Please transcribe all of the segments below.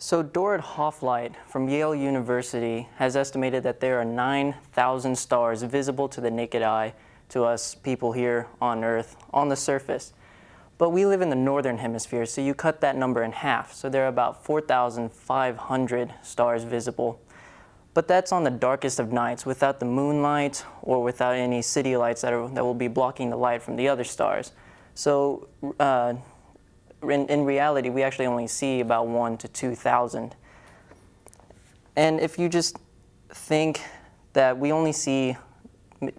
So Dorrit Hofflight from Yale University has estimated that there are 9,000 stars visible to the naked eye to us people here on Earth on the surface. But we live in the northern hemisphere, so you cut that number in half. So there are about 4,500 stars visible. But that's on the darkest of nights, without the moonlight or without any city lights that will be blocking the light from the other stars. So in reality, we actually only see about 1,000 to 2,000. And if you just think that we only see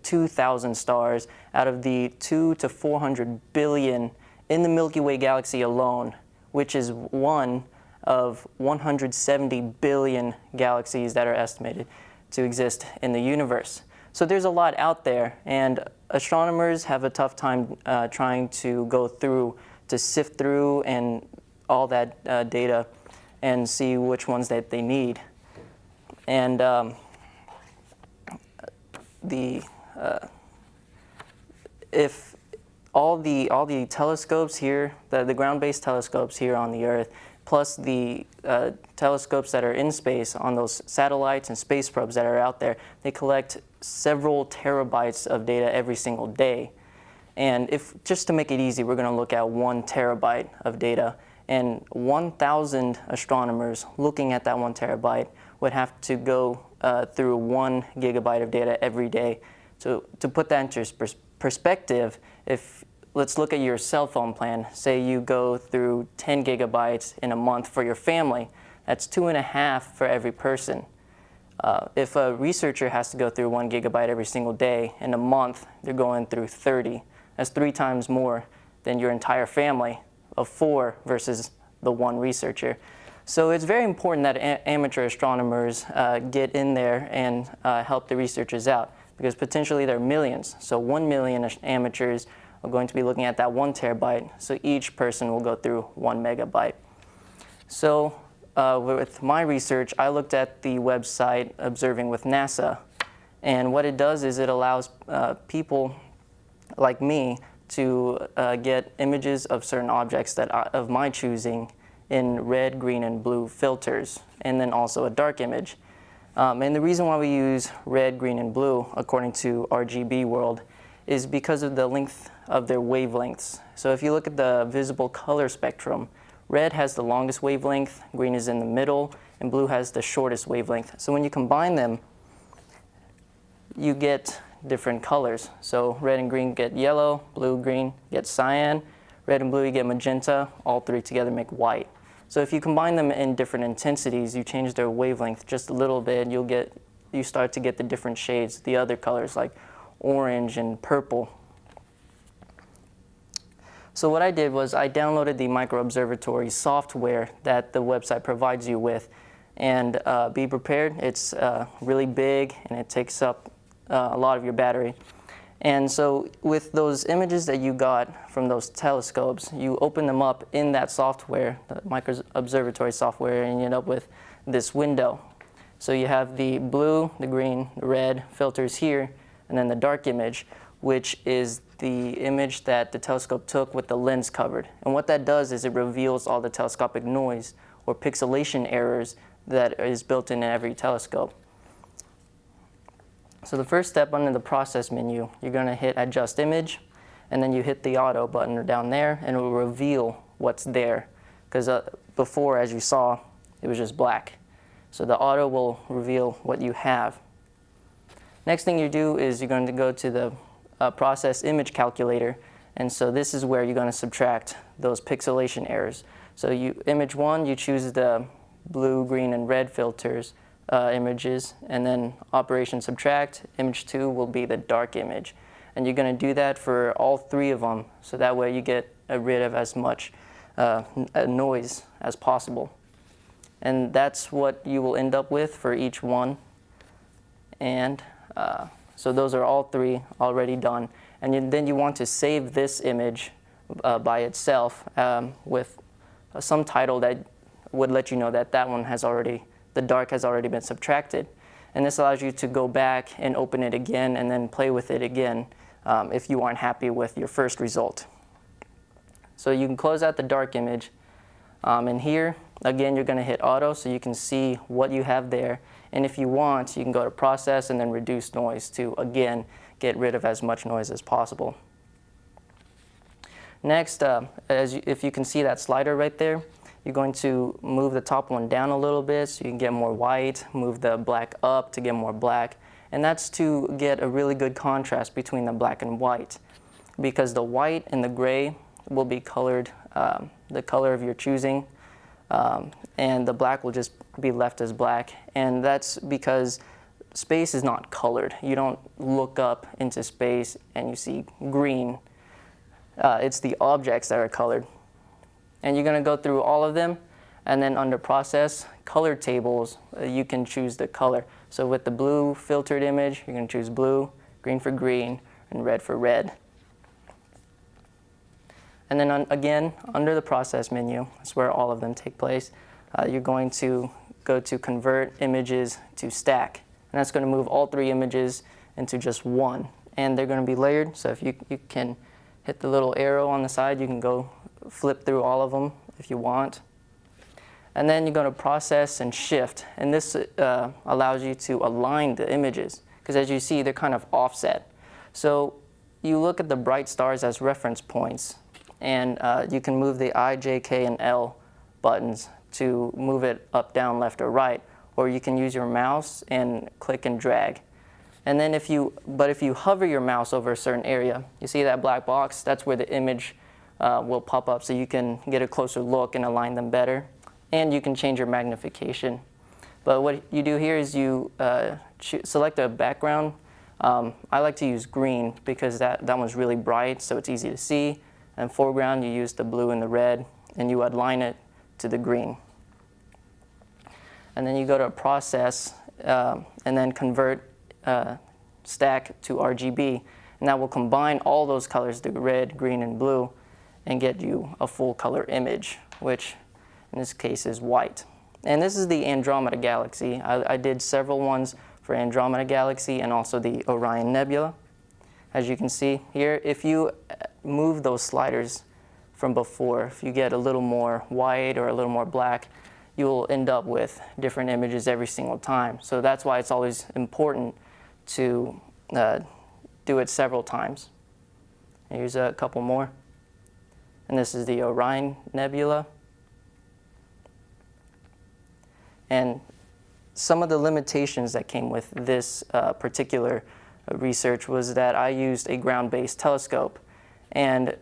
2,000 stars out of the 200 to 400 billion in the Milky Way galaxy alone, which is one of 170 billion galaxies that are estimated to exist in the universe. So there's a lot out there, and astronomers have a tough time trying to go through, to sift through and all that data and see which ones that they need. And if all the telescopes here, the ground-based telescopes here on the Earth, plus the telescopes that are in space on those satellites and space probes that are out there, they collect several terabytes of data every single day. And just to make it easy, we're going to look at 1 terabyte of data. And 1,000 astronomers looking at that 1 terabyte would have to go through 1 gigabyte of data every day. So to put that into perspective, let's look at your cell phone plan. Say you go through 10 gigabytes in a month for your family. That's 2.5 for every person. If a researcher has to go through 1 gigabyte every single day, in a month they're going through 30. That's 3 times more than your entire family of 4 versus the 1 researcher. So it's very important that amateur astronomers get in there and help the researchers out, because potentially there are millions. So 1 million amateurs are going to be looking at that 1 terabyte, so each person will go through 1 megabyte. So with my research, I looked at the website Observing with NASA, and what it does is it allows people like me to get images of certain objects of my choosing in red, green, and blue filters, and then also a dark image. And the reason why we use red, green, and blue, according to RGB World, is because of the length of their wavelengths. So if you look at the visible color spectrum, red has the longest wavelength, green is in the middle, and blue has the shortest wavelength. So when you combine them, you get different colors. So red and green get yellow, blue, green get cyan, red and blue you get magenta, all 3 together make white. So if you combine them in different intensities, you change their wavelength just a little bit, you start to get the different shades, the other colors like orange and purple. So what I did was I downloaded the Micro Observatory software that the website provides you with, and be prepared. It's really big and it takes up a lot of your battery. And so with those images that you got from those telescopes, you open them up in that software, the Micro Observatory software, and you end up with this window. So you have the blue, the green, the red filters here, and then the dark image, which is the image that the telescope took with the lens covered. And what that does is it reveals all the telescopic noise or pixelation errors that is built in every telescope. So the first step under the process menu, you're going to hit Adjust Image, and then you hit the Auto button down there, and it will reveal what's there. Because before, as you saw, it was just black. So the Auto will reveal what you have. Next thing you do is you're going to go to the Process Image Calculator, and so this is where you're going to subtract those pixelation errors. So image 1, you choose the blue, green, and red filters. Images, and then Operation Subtract, image 2 will be the dark image. And you're going to do that for all 3 of them, so that way you get rid of as much noise as possible. And that's what you will end up with for each one. And so those are all 3 already done. And then you want to save this image by itself with some title that would let you know that that one has already the dark has already been subtracted. And this allows you to go back and open it again and then play with it again if you aren't happy with your first result. So you can close out the dark image, and here Again, you're going to hit auto so you can see what you have there. And if you want, you can go to process and then reduce noise to, again, get rid of as much noise as possible. Next, if you can see that slider right there, you're going to move the top one down a little bit so you can get more white, move the black up to get more black. And that's to get a really good contrast between the black and white, because the white and the gray will be colored the color of your choosing, and the black will just be left as black. And that's because space is not colored. You don't look up into space and you see green. It's the objects that are colored. And you're going to go through all of them, and then under process, color tables, you can choose the color. So with the blue filtered image, you're going to choose blue, green for green, and red for red. And then again, under the process menu, that's where all of them take place, you're going to go to convert images to stack. And that's going to move all 3 images into just one. And they're going to be layered, so if you can hit the little arrow on the side, you can go flip through all of them if you want. And then you're going to process and shift. And this allows you to align the images, because as you see, they're kind of offset. So you look at the bright stars as reference points, and you can move the I, J, K, and L buttons to move it up, down, left, or right. Or you can use your mouse and click and drag. And then if you hover your mouse over a certain area, you see that black box, that's where the image will pop up, so you can get a closer look and align them better. And you can change your magnification. But what you do here is you select a background. I like to use green because that one's really bright, so it's easy to see. And foreground, you use the blue and the red, and you align it to the green. And then you go to process, and then convert stack to RGB. And that will combine all those colors, the red, green, and blue, and get you a full color image, which in this case is white. And this is the Andromeda Galaxy. I did several ones for Andromeda Galaxy and also the Orion Nebula. As you can see here, if you move those sliders from before, if you get a little more white or a little more black, you'll end up with different images every single time. So that's why it's always important to do it several times. Here's a couple more. And this is the Orion Nebula. And some of the limitations that came with this particular research was that I used a ground-based telescope, and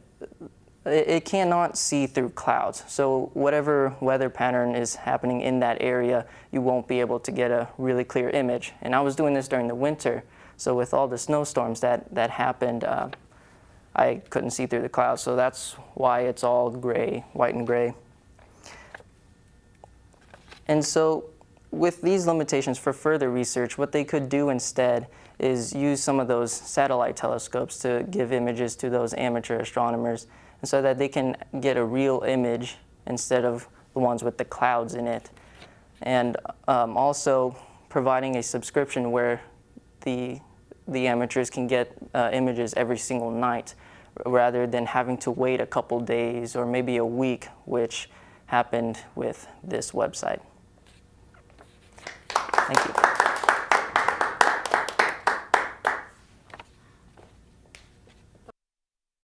it cannot see through clouds. So whatever weather pattern is happening in that area, you won't be able to get a really clear image. And I was doing this during the winter, so with all the snowstorms that happened, I couldn't see through the clouds. So that's why it's all gray, white and gray. And so with these limitations for further research, what they could do instead is use some of those satellite telescopes to give images to those amateur astronomers, and so that they can get a real image instead of the ones with the clouds in it. And also providing a subscription where the amateurs can get images every single night, rather than having to wait a couple days or maybe a week, which happened with this website. Thank you.